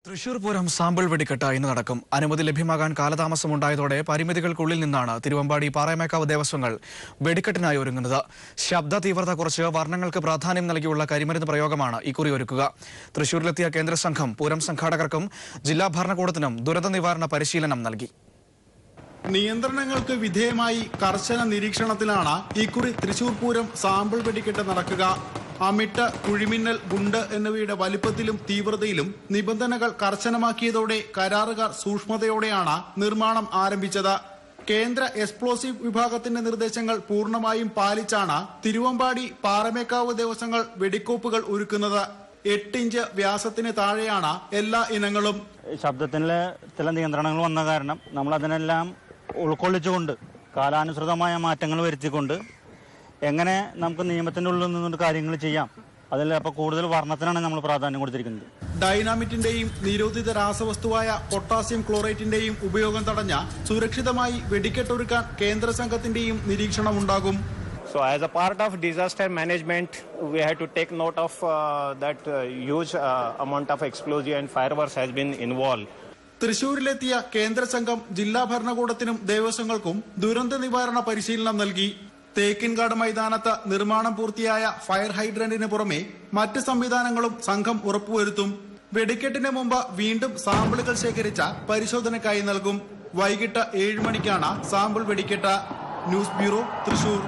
Thrissur Pooram sample വെടിക്കെട്ട് ഇന്ന് നടക്കും. അനുമതി ലഭ്യമാകാൻ കാലതാമസമുണ്ടായതോടെ പരിമിതികൾക്കുള്ളിൽ നിന്നാണ് തിരുവമ്പാടി പാറമേക്കാവ് ദേവസ്വങ്ങൾ വെടിക്കെട്ടിനായി ഒരുങ്ങുന്നത്. ശബ്ദ തീവ്രത കുറച്ച് വർണ്ണങ്ങൾക്ക് പ്രാധാന്യം നൽകിയുള്ള കരിമരുന്ന് പ്രയോഗമാണ് ഇക്കുറി ഒരുക്കുക. തൃശൂരിലെത്തിയ കേന്ദ്ര സംഘം പൂരം സംഘാടകർക്കും ജില്ലാ ഭരണകൂടത്തിനും ദുരന്ത നിവാരണ പരിശീലനം നൽകി. നിയന്ത്രണങ്ങൾക്ക് വിധേയമായി കർശന നിരീക്ഷണത്തിലാണ് ഇക്കുറി തൃശൂർ പൂരം സാമ്പിൾ വെടിക്കെട്ട് നടക്കുക. അമിട്ട്, കുഴിമിന്നൽ, ഗുണ്ട് എന്നിവയുടെ വലിപ്പത്തിലും തീവ്രതയിലും നിബന്ധനകൾ കർശനമാക്കിയതോടെ കരാറുകാർ സൂക്ഷ്മതയോടെയാണ് നിർമ്മാണം ആരംഭിച്ചത്. കേന്ദ്ര എക്സ്പ്ലോസീവ് വിഭാഗത്തിന്റെ നിർദ്ദേശങ്ങൾ പൂർണ്ണമായും പാലിച്ചാണ് തിരുവമ്പാടി പാറമേക്കാവ് ദേവസ്വങ്ങൾ വെടിക്കോപ്പുകൾ ഒരുക്കുന്നത്. 8 ഇഞ്ച് വ്യാസത്തിന് താഴെയാണ് എല്ലാ ഇനങ്ങളും. ശബ്ദത്തിലെ ചില നിയന്ത്രണങ്ങൾ വന്ന കാരണം നമ്മൾ അതിനെല്ലാം ഉൾക്കൊള്ളിച്ചുകൊണ്ട് കാലാനുസൃതമായ മാറ്റങ്ങൾ വരുത്തിക്കൊണ്ട് എങ്ങനെ നമുക്ക് നിയമത്തിന്റെ ഉള്ളിൽ നിന്നുകൊണ്ട് കാര്യങ്ങൾ ചെയ്യാം, അതിൽ അപ്പോൾ കൂടുതൽ വർണ്ണത്തിനാണ് നമ്മൾ പ്രാധാന്യം കൊടുത്തിരിക്കുന്നത്. ഡൈനാമിറ്റിന്റെയും നിരോധിത രാസവസ്തുവായ പൊട്ടാസ്യം ക്ലോറേറ്റിന്റെയും ഉപയോഗം തടഞ്ഞ സുരക്ഷിതമായി വെടിക്കെട്ടൊരുക്കാൻ കേന്ദ്ര സംഘത്തിന്റെയും നിരീക്ഷണമുണ്ടാകും. So as a part of disaster management, we had to take note of that huge amount of explosive and fireworks has been involved. തൃശൂരിലെത്തിയ കേന്ദ്ര സംഘം ജില്ലാ ഭരണകൂടത്തിനും ദേവസ്വങ്ങൾക്കും ദുരന്ത നിവാരണ പരിശീലനം നൽകി. തേക്കിൻകാട് മൈതാനത്ത് നിർമ്മാണം പൂർത്തിയായ ഫയർ ഹൈഡ്രന്റിന് പുറമെ മറ്റ് സംവിധാനങ്ങളും സംഘം ഉറപ്പുവരുത്തും. വെടിക്കെട്ടിന് മുമ്പ് വീണ്ടും സാമ്പിളുകൾ ശേഖരിച്ച പരിശോധനയ്ക്കായി നൽകും. വൈകിട്ട് 7 മണിക്കാണ് സാമ്പിൾ വെടിക്കെട്ട്. News bureau, Thrissur.